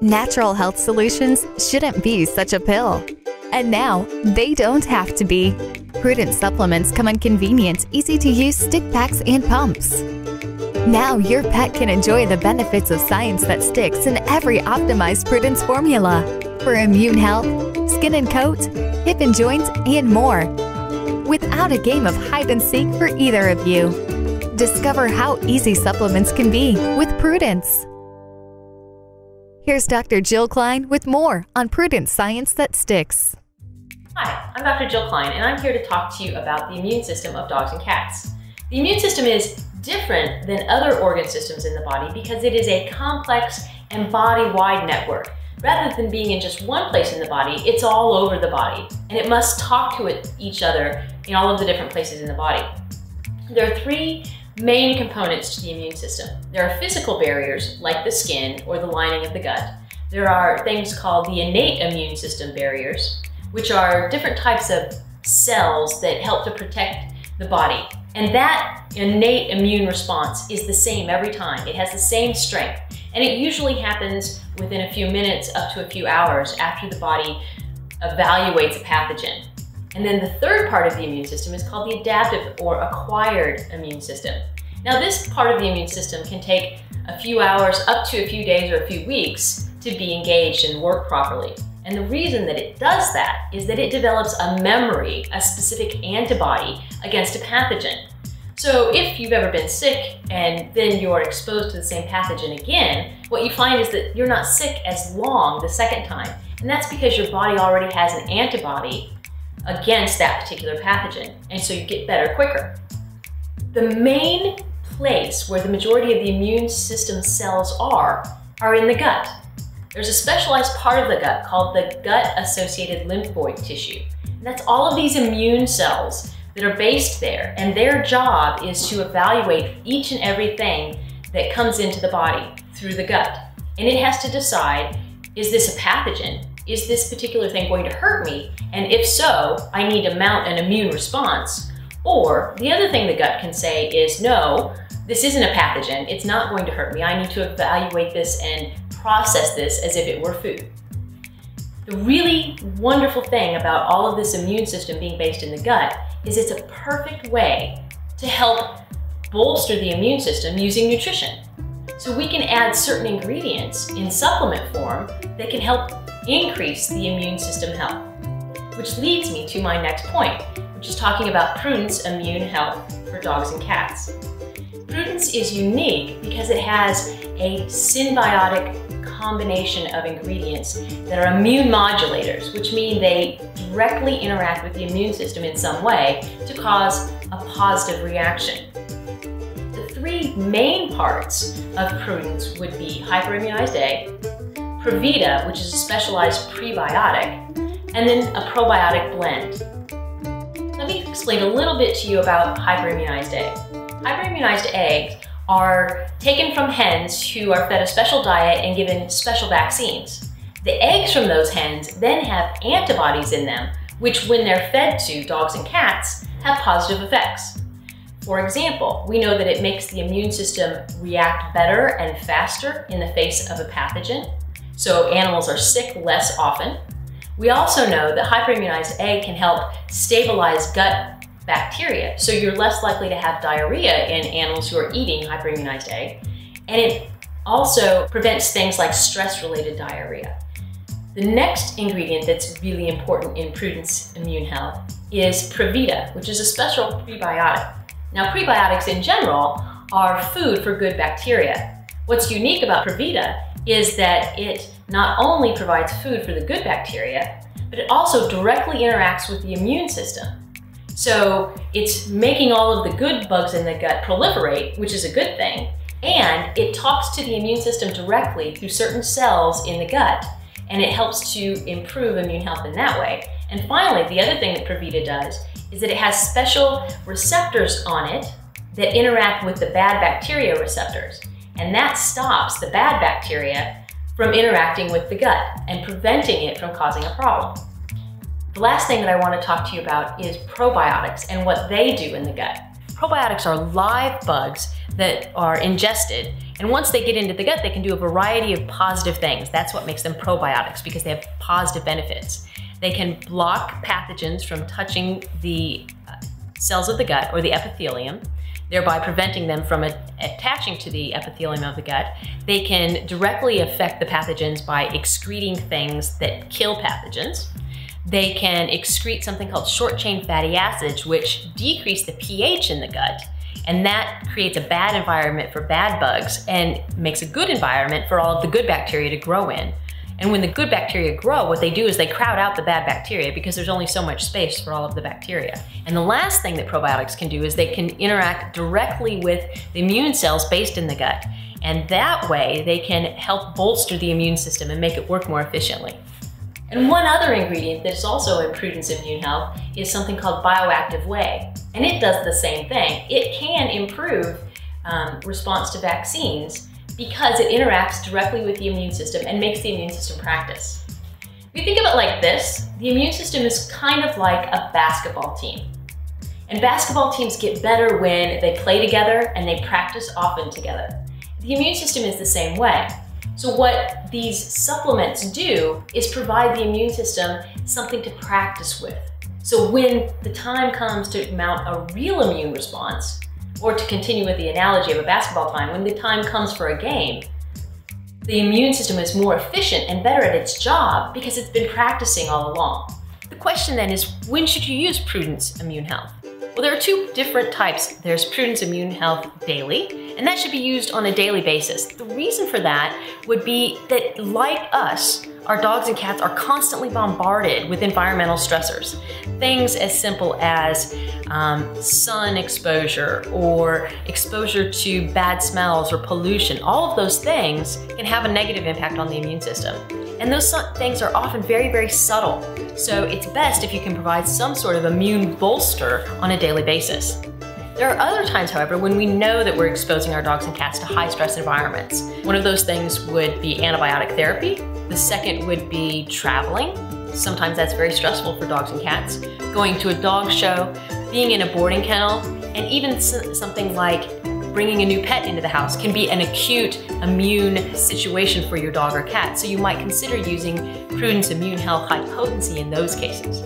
Natural health solutions shouldn't be such a pill. And now, they don't have to be. Prudence supplements come in convenient, easy-to-use stick packs and pumps. Now your pet can enjoy the benefits of science that sticks in every optimized Prudence formula for immune health, skin and coat, hip and joint, and more. Without a game of hide and seek for either of you. Discover how easy supplements can be with Prudence. Here's Dr. Jill Cline with more on Prudence Science That Sticks. Hi, I'm Dr. Jill Cline, and I'm here to talk to you about the immune system of dogs and cats. The immune system is different than other organ systems in the body because it is a complex and body-wide network. Rather than being in just one place in the body, it's all over the body, and it must talk to each other in all of the different places in the body. There are three main components to the immune system. There are physical barriers, like the skin or the lining of the gut. There are things called the innate immune system barriers, which are different types of cells that help to protect the body. And that innate immune response is the same every time. It has the same strength. And it usually happens within a few minutes up to a few hours after the body evaluates a pathogen. And then the third part of the immune system is called the adaptive or acquired immune system. Now this part of the immune system can take a few hours up to a few days or a few weeks to be engaged and work properly. And the reason that it does that is that it develops a memory, a specific antibody against a pathogen. So if you've ever been sick and then you're exposed to the same pathogen again, what you find is that you're not sick as long the second time. And that's because your body already has an antibody against that particular pathogen, and so you get better quicker. The main place where the majority of the immune system cells are in the gut. There's a specialized part of the gut called the gut-associated lymphoid tissue. And that's all of these immune cells that are based there, and their job is to evaluate each and everything that comes into the body through the gut. And it has to decide, is this a pathogen? Is this particular thing going to hurt me? And if so, I need to mount an immune response. Or the other thing the gut can say is, no, this isn't a pathogen. It's not going to hurt me. I need to evaluate this and process this as if it were food. The really wonderful thing about all of this immune system being based in the gut is it's a perfect way to help bolster the immune system using nutrition. So we can add certain ingredients in supplement form that can help increase the immune system health. Which leads me to my next point, which is talking about Prudence Immune Health for dogs and cats. Prudence is unique because it has a symbiotic combination of ingredients that are immune modulators, which mean they directly interact with the immune system in some way to cause a positive reaction. The three main parts of Prudence would be hyperimmunized egg, Previta, which is a specialized prebiotic, and then a probiotic blend. Let me explain a little bit to you about hyperimmunized egg. Hyperimmunized eggs are taken from hens who are fed a special diet and given special vaccines. The eggs from those hens then have antibodies in them, which when they're fed to dogs and cats, have positive effects. For example, we know that it makes the immune system react better and faster in the face of a pathogen, so animals are sick less often. We also know that hyperimmunized egg can help stabilize gut bacteria, so you're less likely to have diarrhea in animals who are eating hyperimmunized egg. And it also prevents things like stress-related diarrhea. The next ingredient that's really important in Prudence Immune Health is Previta, which is a special prebiotic. Now, prebiotics in general are food for good bacteria. What's unique about Previta is that it not only provides food for the good bacteria, but it also directly interacts with the immune system. So it's making all of the good bugs in the gut proliferate, which is a good thing, and it talks to the immune system directly through certain cells in the gut, and it helps to improve immune health in that way. And finally, the other thing that Previta does is that it has special receptors on it that interact with the bad bacteria receptors, and that stops the bad bacteria from interacting with the gut and preventing it from causing a problem. The last thing that I want to talk to you about is probiotics and what they do in the gut. Probiotics are live bugs that are ingested And once they get into the gut, they can do a variety of positive things. That's what makes them probiotics, because they have positive benefits. They can block pathogens from touching the cells of the gut or the epithelium, thereby preventing them from attaching to the epithelium of the gut. They can directly affect the pathogens by excreting things that kill pathogens. They can excrete something called short-chain fatty acids, which decrease the pH in the gut, and that creates a bad environment for bad bugs and makes a good environment for all of the good bacteria to grow in. And when the good bacteria grow, what they do is they crowd out the bad bacteria because there's only so much space for all of the bacteria. And the last thing that probiotics can do is they can interact directly with the immune cells based in the gut. And that way they can help bolster the immune system and make it work more efficiently. And one other ingredient that's also in Prudence Immune Health is something called bioactive whey. And it does the same thing. It can improve response to vaccines because it interacts directly with the immune system and makes the immune system practice. If you think of it like this, the immune system is kind of like a basketball team. And basketball teams get better when they play together and they practice often together. The immune system is the same way. So what these supplements do is provide the immune system something to practice with. So when the time comes to mount a real immune response, or to continue with the analogy of a basketball time, when the time comes for a game, the immune system is more efficient and better at its job because it's been practicing all along. The question then is, when should you use Prudence Immune Health? Well, there are two different types. There's Prudence Immune Health Daily, and that should be used on a daily basis. The reason for that would be that, like us, our dogs and cats are constantly bombarded with environmental stressors. Things as simple as sun exposure or exposure to bad smells or pollution. All of those things can have a negative impact on the immune system. And those things are often very, very subtle. So it's best if you can provide some sort of immune bolster on a daily basis. There are other times, however, when we know that we're exposing our dogs and cats to high stress environments. One of those things would be antibiotic therapy. The second would be traveling. Sometimes that's very stressful for dogs and cats. Going to a dog show, being in a boarding kennel, and even something like bringing a new pet into the house can be an acute immune situation for your dog or cat. So you might consider using Prudence Immune Health High Potency in those cases.